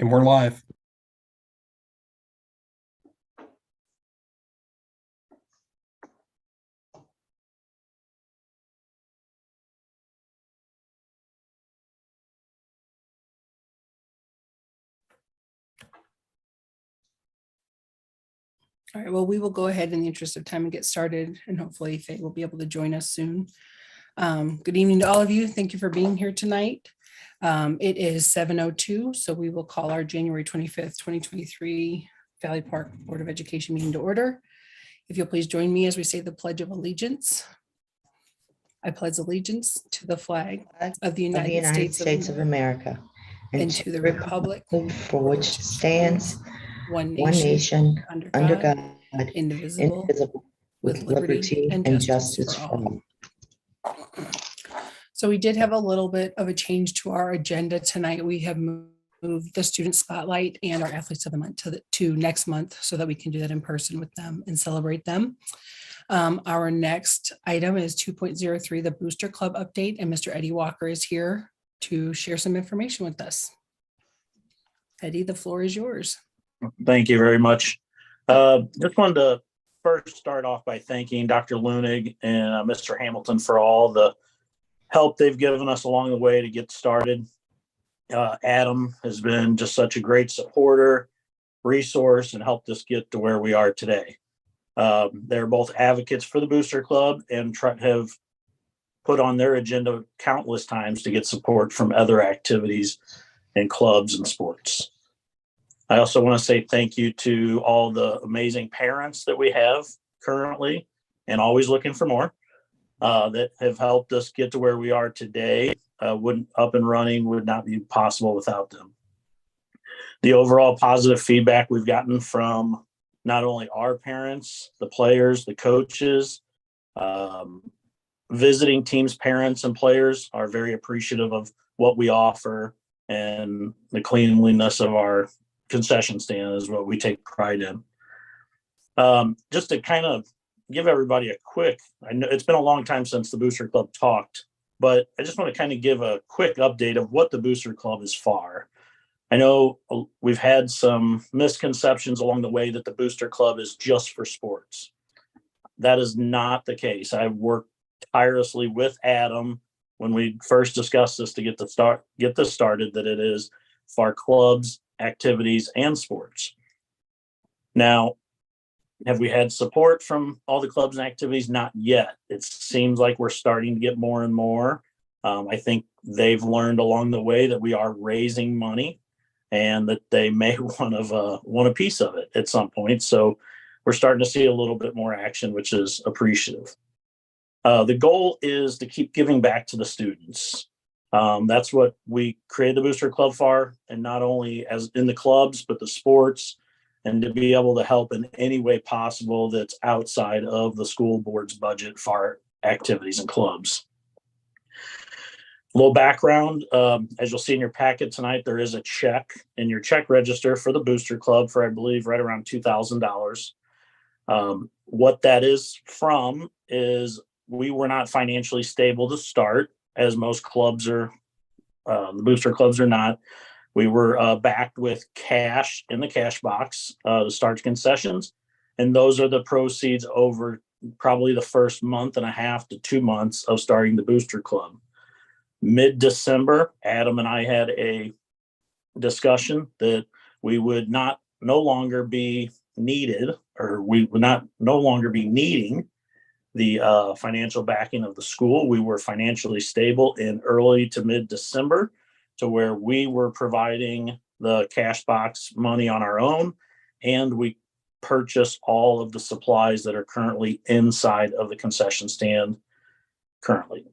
And we're live. All right, well, we will go ahead in the interest of time and get started, and hopefully Faye will be able to join us soon. Good evening to all of you. Thank you for being here tonight. It is 7:02, so we will call our January 25th, 2023 Valley Park Board of Education meeting to order. If you'll please join me as we say the Pledge of Allegiance. I pledge allegiance to the flag of the United States of America and to the republic for which stands one one nation under God, indivisible, with liberty and justice for all. So we did have a little bit of a change to our agenda tonight. We have moved the student spotlight and our athletes of the month to next month so that we can do that in person with them and celebrate them. Our next item is 2.03, the Booster Club update, and Mr. Eddie Walker is here to share some information with us. Eddie, the floor is yours. Thank you very much. Just wanted to first start off by thanking Dr. Lunig and Mr. Hamilton for all the help they've given us along the way to get started. Adam has been just such a great supporter, resource, and helped us get to where we are today. They're both advocates for the Booster Club and have put on their agenda countless times to get support from other activities and clubs and sports. I also want to say thank you to all the amazing parents that we have currently and always looking for more that have helped us get to where we are today. Up and running would not be possible without them. The overall positive feedback we've gotten from not only our parents, the players, the coaches, visiting teams, parents and players are very appreciative of what we offer, and the cleanliness of our concession stand is what we take pride in. Just to kind of give everybody a quick, I know it's been a long time since the Booster Club talked, but I just want to kind of give a quick update of what the Booster Club is for. I know we've had some misconceptions along the way that the Booster Club is just for sports. That is not the case. I've worked tirelessly with Adam when we first discussed this to get this started, that it is for clubs, activities, and sports. Now, have we had support from all the clubs and activities? Not yet. It seems like we're starting to get more and more. I think they've learned along the way that we are raising money and that they may want a piece of it at some point. So we're starting to see a little bit more action, which is appreciative. The goal is to keep giving back to the students. That's what we created the Booster Club for, and not only as in the clubs, but the sports, and to be able to help in any way possible that's outside of the school board's budget for activities and clubs. A little background, as you'll see in your packet tonight, there is a check in your check register for the Booster Club for, I believe, right around $2,000. What that is from is we were not financially stable to start, as most clubs are. The Booster Clubs are not. We were backed with cash in the cash box to start concessions, and those are the proceeds over probably the first month and a half to 2 months of starting the Booster Club. Mid-December, Adam and I had a discussion that we would no longer be needed, or we would no longer be needing the financial backing of the school. We were financially stable in early to mid-December, to where we were providing the cash box money on our own, and we purchased all of the supplies that are currently inside of the concession stand currently.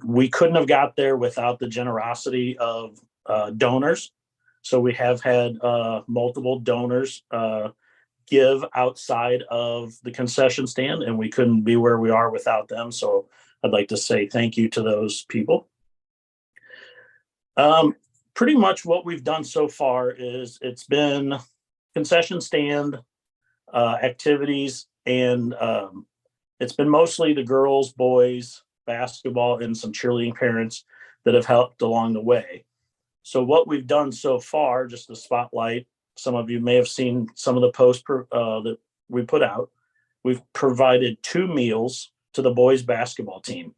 We couldn't have got there without the generosity of donors. So we have had multiple donors give outside of the concession stand, and we couldn't be where we are without them. So I'd like to say thank you to those people. Pretty much what we've done so far is it's been concession stand activities, and it's been mostly the girls, boys, basketball, and some cheerleading parents that have helped along the way. So what we've done so far, just to spotlight, some of you may have seen some of the posts that we put out. We've provided 2 meals to the boys basketball team.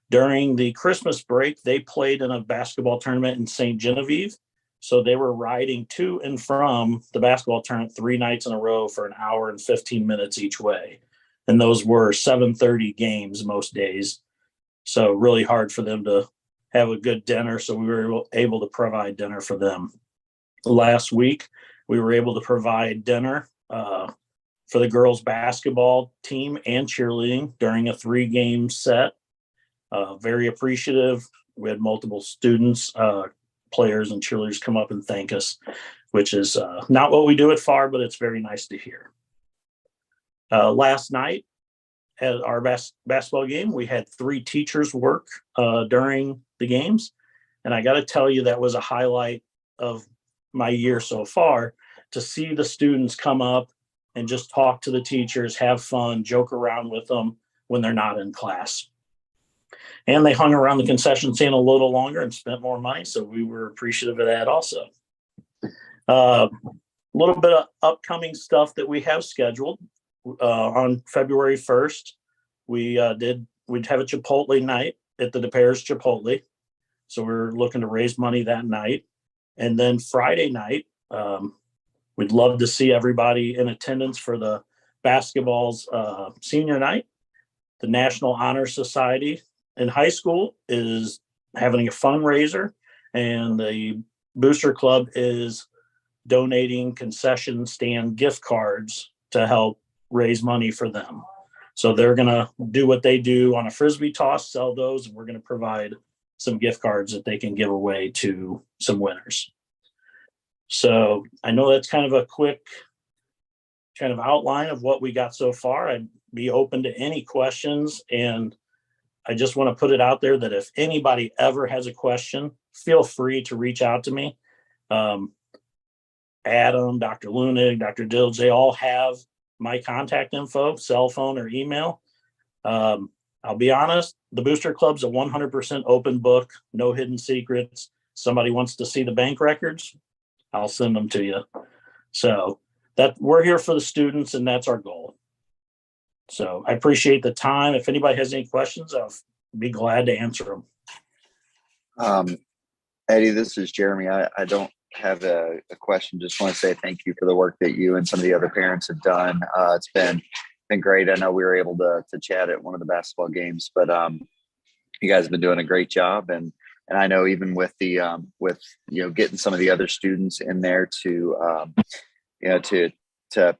During the Christmas break, they played in a basketball tournament in St. Genevieve. So they were riding to and from the basketball tournament 3 nights in a row for an hour and 15 minutes each way. And those were 7:30 games most days. So really hard for them to have a good dinner. So we were able to provide dinner for them. Last week, we were able to provide dinner for the girls basketball team and cheerleading during a 3-game set. Very appreciative. We had multiple students, players and cheerleaders come up and thank us, which is not what we do at FAR, but it's very nice to hear. Last night at our basketball game, we had 3 teachers work during the games. And I got to tell you, that was a highlight of my year so far, to see the students come up and just talk to the teachers, have fun, joke around with them when they're not in class. And they hung around the concession stand a little longer and spent more money. So we were appreciative of that also. A little bit of upcoming stuff that we have scheduled. On February 1st, we'd have a Chipotle night at the DePairs Chipotle. So we're looking to raise money that night. And then Friday night, we'd love to see everybody in attendance for the basketball's senior night. The National Honor Society in high school is having a fundraiser, and the Booster Club is donating concession stand gift cards to help raise money for them. So they're going to do what they do on a Frisbee toss, sell those, and we're going to provide some gift cards that they can give away to some winners. So I know that's kind of a quick kind of outline of what we got so far. I'd be open to any questions, and I just want to put it out there that if anybody ever has a question, feel free to reach out to me. Adam, Dr. Lunig, Dr. Dilge, they all have my contact info, cell phone or email. I'll be honest, the Booster Club's a 100% open book, no hidden secrets. Somebody wants to see the bank records, I'll send them to you. So that we're here for the students, and that's our goal. So I appreciate the time. If anybody has any questions, I'll be glad to answer them. Eddie, this is Jeremy. I don't have a question. Just want to say thank you for the work that you and some of the other parents have done. It's been great. I know we were able to chat at one of the basketball games, but you guys have been doing a great job. And I know even with the getting some of the other students in there to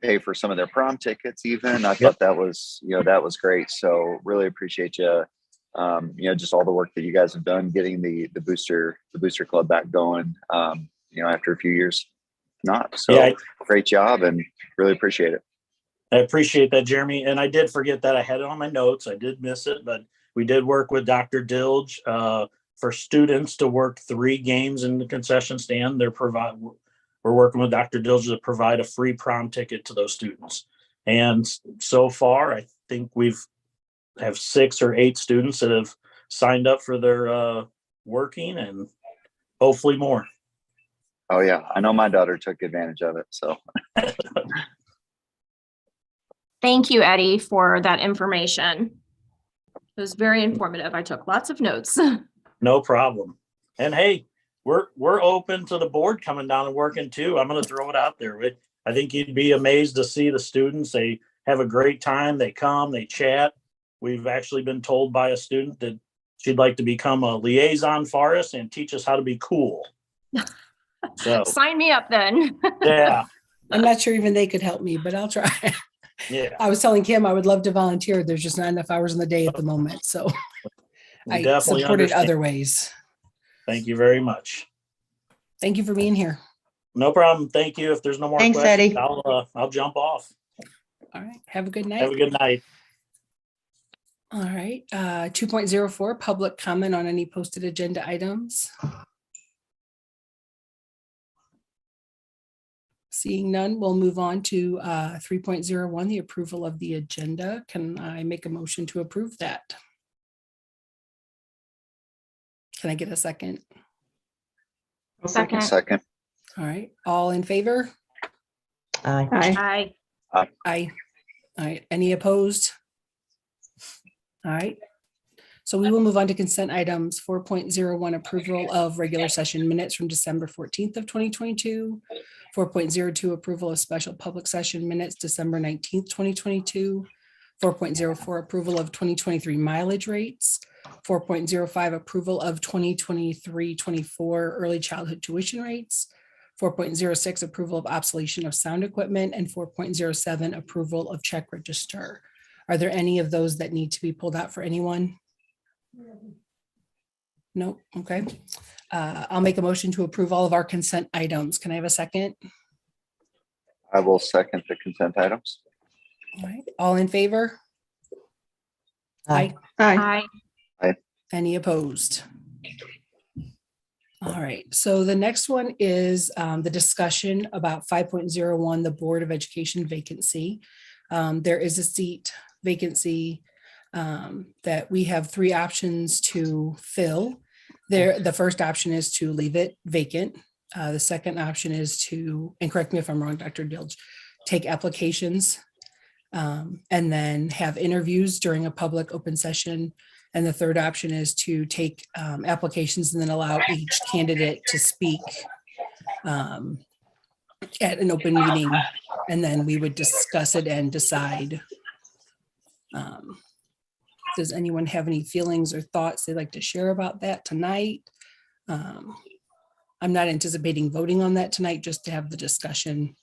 pay for some of their prom tickets, even I thought that was great. So really appreciate you. Just all the work that you guys have done getting the Booster Club back going. After a few years, great job, and really appreciate it. I appreciate that, Jeremy. And I did forget that. I had it on my notes. I did miss it, but we did work with Dr. Dilge for students to work 3 games in the concession stand. We're working with Dr. Dilge to provide a free prom ticket to those students. And so far, I think have 6 or 8 students that have signed up for their working, and hopefully more. Oh yeah. I know my daughter took advantage of it. So thank you, Eddie, for that information. It was very informative. I took lots of notes. No problem. And hey, we're open to the board coming down and working too. I'm going to throw it out there. I think you'd be amazed to see the students. They have a great time. They come, they chat. We've actually been told by a student that she'd like to become a liaison for us and teach us how to be cool. So sign me up then. Yeah. I'm not sure even they could help me, but I'll try. Yeah. I was telling Kim I would love to volunteer. There's just not enough hours in the day at the moment. So I definitely support it understand. other ways. Thank you very much. Thank you for being here. No problem. Thank you. If there's no more Thanks, questions, Eddie. I'll jump off. All right. Have a good night. Have a good night. All right. 2.04, public comment on any posted agenda items. Seeing none, we'll move on to 3.01, the approval of the agenda. Can I make a motion to approve that? Can I get a second? Second. Second. All right, all in favor? Aye. Aye. Aye. All right, any opposed? All right. So we will move on to consent items. 4.01 approval of regular session minutes from December 14th of 2022. 4.02 approval of special public session minutes, December 19th, 2022. 4.04 approval of 2023 mileage rates. 4.05 approval of 2023-24 early childhood tuition rates. 4.06 approval of obsolescence of sound equipment, and 4.07 approval of check register. Are there any of those that need to be pulled out for anyone? No. Okay. I'll make a motion to approve all of our consent items. Can I have a second? I will second the consent items. All right. All in favor? Aye. Aye. Any opposed? All right. So the next one is the discussion about 5.01, the Board of Education vacancy. There is a seat vacancy that we have 3 options to fill. The first option is to leave it vacant. The second option is to, and correct me if I'm wrong, Dr. Dilge, take applications and then have interviews during a public open session. And the third option is to take applications and then allow each candidate to speak at an open meeting. And then we would discuss it and decide. Does anyone have any feelings or thoughts they'd like to share about that tonight? I'm not anticipating voting on that tonight, just to have the discussion.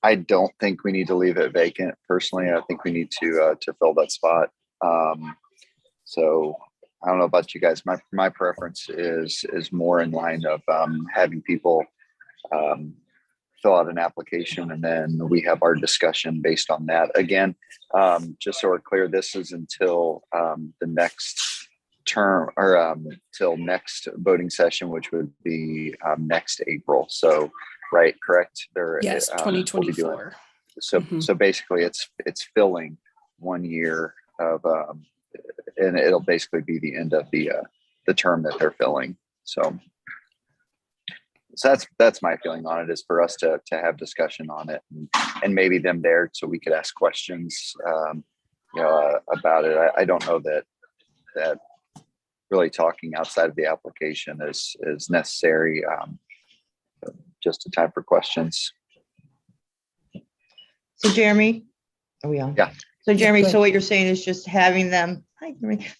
I don't think we need to leave it vacant. Personally, I think we need to fill that spot. So I don't know about you guys. My preference is more in line of having people fill out an application, and then we have our discussion based on that. Again, just so we're clear, this is until the next term, or till next voting session, which would be next April. So, right, correct? Yes, We'll be 2024. doing- So basically, it's filling 1 year of, and it'll basically be the end of the term that they're filling. So that's my feeling on it, is for us to have discussion on it, and maybe them there so we could ask questions, about it. I don't know that really talking outside of the application is necessary. Just a time for questions. So Jeremy, are we on? Yeah. So Jeremy, Go so what you're saying is just having them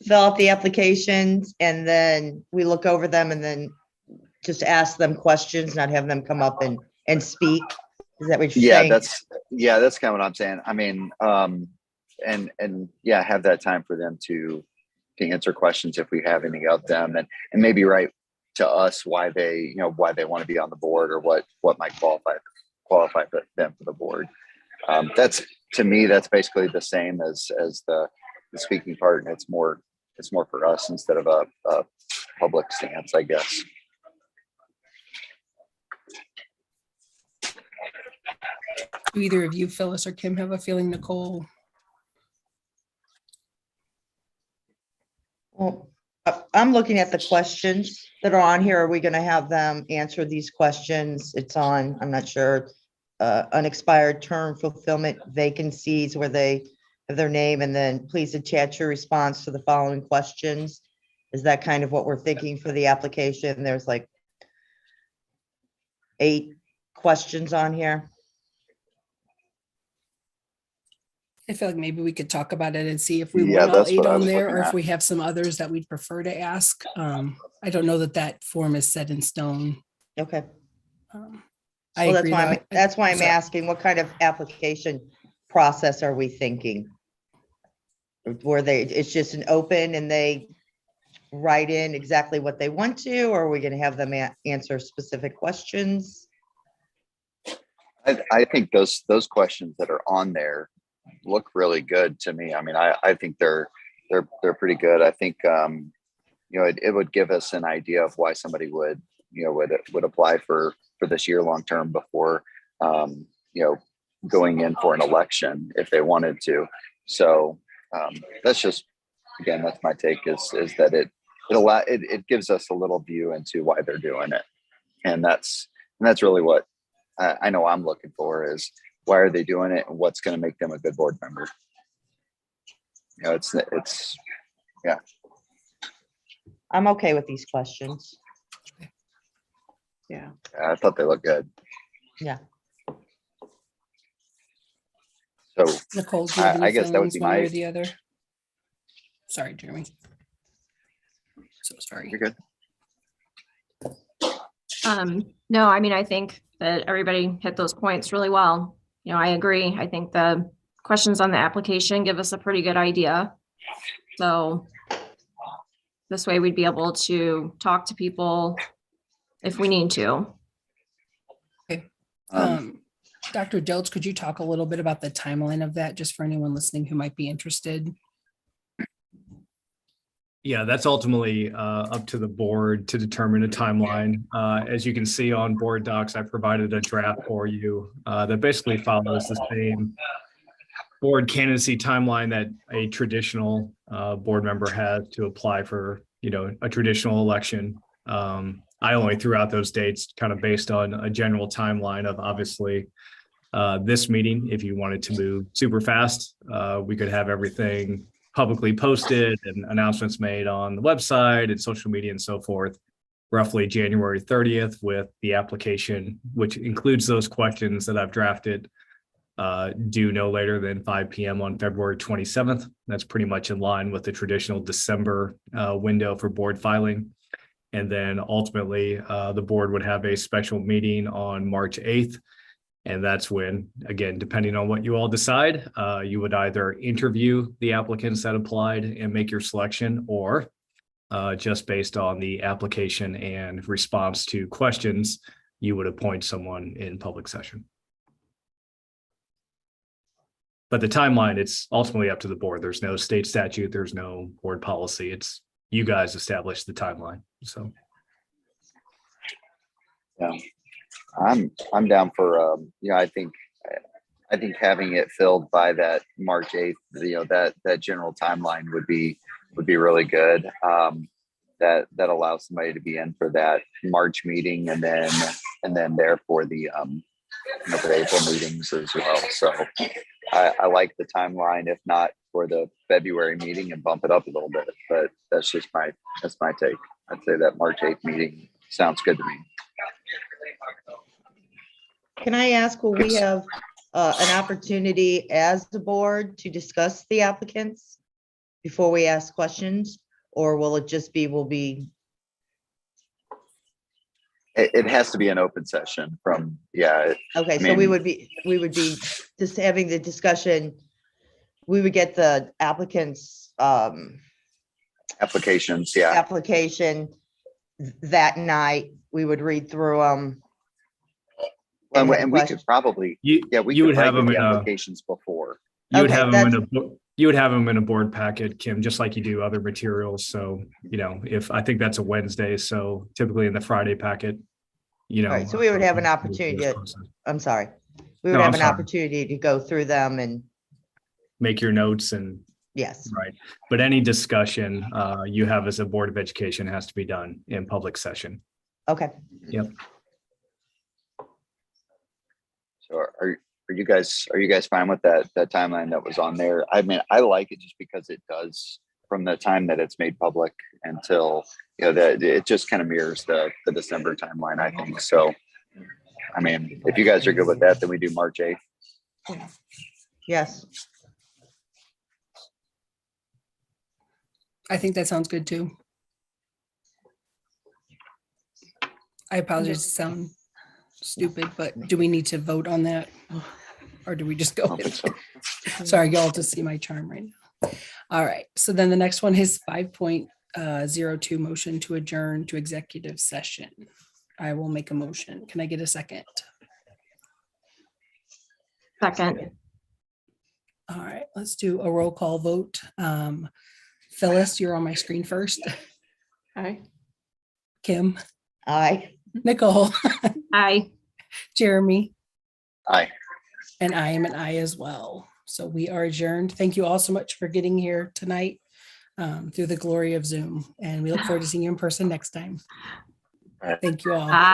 fill out the applications, and then we look over them, and then just ask them questions, not have them come up and speak. Is that what you're saying? That's kind of what I'm saying. I mean, and yeah, have that time for them to answer questions if we have any of them, and maybe write to us why they want to be on the board, or what might qualify them for the board. That's, to me, that's basically the same as the speaking part, and it's more for us instead of a public stance, I guess. Do either of you, Phyllis or Kim, have a feeling? Nicole? Well, I'm looking at the questions that are on here. Are we going to have them answer these questions? It's on, I'm not sure, unexpired term fulfillment vacancies, where they have their name, and then please attach your response to the following questions. Is that kind of what we're thinking for the application? There's like 8 questions on here. I feel like maybe we could talk about it and see if we Yeah, want all that's 8 what I on was there, looking or if at. we have some others that we'd prefer to ask. I don't know that form is set in stone. Okay. I Well, agree. that's why I'm Sorry. asking, what kind of application process are we thinking? Were it's just an open and they write in exactly what they want to, or are we going to have them answer specific questions? I think those questions that are on there look really good to me. I mean, I think they're pretty good. I think it would give us an idea of why somebody would apply for this year long term before going in for an election if they wanted to. So that's just, again, that's my take, is that it gives us a little view into why they're doing it. And that's really what I know I'm looking for, is why are they doing it and what's going to make them a good board member. It's yeah. I'm okay with these questions. Yeah. I thought they looked good. Yeah. So Nicole, do you have I any guess that would feelings be one way or my. the other? Sorry, Jeremy. So sorry. You're good. No, I mean, I think that everybody hit those points really well. I agree. I think the questions on the application give us a pretty good idea. So this way we'd be able to talk to people if we need to. Dr. Dilts, could you talk a little bit about the timeline of that, just for anyone listening who might be interested? Yeah, that's ultimately up to the board to determine a timeline. As you can see on board docs, I provided a draft for you that basically follows the same board candidacy timeline that a traditional board member has to apply for, a traditional election. I only threw out those dates kind of based on a general timeline of, obviously, this meeting. If you wanted to move super fast, we could have everything publicly posted and announcements made on the website and social media and so forth, roughly January 30th, with the application, which includes those questions that I've drafted, due no later than 5 p.m. on February 27th. That's pretty much in line with the traditional December window for board filing. And then ultimately, the board would have a special meeting on March 8th. And that's when, again, depending on what you all decide, you would either interview the applicants that applied and make your selection, or just based on the application and response to questions, you would appoint someone in public session. But the timeline, it's ultimately up to the board. There's no state statute. There's no board policy. It's you guys establish the timeline. So. Yeah. I'm down for I think having it filled by that March 8th, that general timeline would be really good. That allows somebody to be in for that March meeting and then there for the for the April meetings as well. So I like the timeline, if not for the February meeting, and bump it up a little bit. But that's my take. I'd say that March 8th meeting sounds good to me. Can I ask, will we have an opportunity as the board to discuss the applicants before we ask questions? Or will it just be, It has to be an open session from, okay, so we would be just having the discussion. We would get the applicants' applications. application that night. We would read through them. And we could probably, you would have them in applications before. You would Okay, have them you would have them in a board packet, Kim, just like you do other materials. So, if I think that's a Wednesday, so typically in the Friday packet, All right, so we would have an opportunity I'm sorry. We would have an opportunity to go through them and make your notes and yes. right. But any discussion you have as a Board of Education has to be done in public session. Okay. Yep. So are you guys fine with that timeline that was on there? I mean, I like it just because it does, from the time that it's made public until that it just kind of mirrors the December timeline, I think. So I mean, if you guys are good with that, then we do March 8th. Yes. I think that sounds good too. I apologize to sound stupid, but do we need to vote on that? Or do we just go? I don't think so. Sorry, y'all to see my charm right now. All right. So then the next one is 5.02 motion to adjourn to executive session. I will make a motion. Can I get a second? Second. All right, let's do a roll call vote. Phyllis, you're on my screen first. Aye. Kim, Aye. Nicole, Aye. Jeremy, Aye. and I am an aye as well. So we are adjourned. Thank you all so much for getting here tonight. through the glory of Zoom. And we look forward to seeing you in person next time. All right. Thank you all. Bye.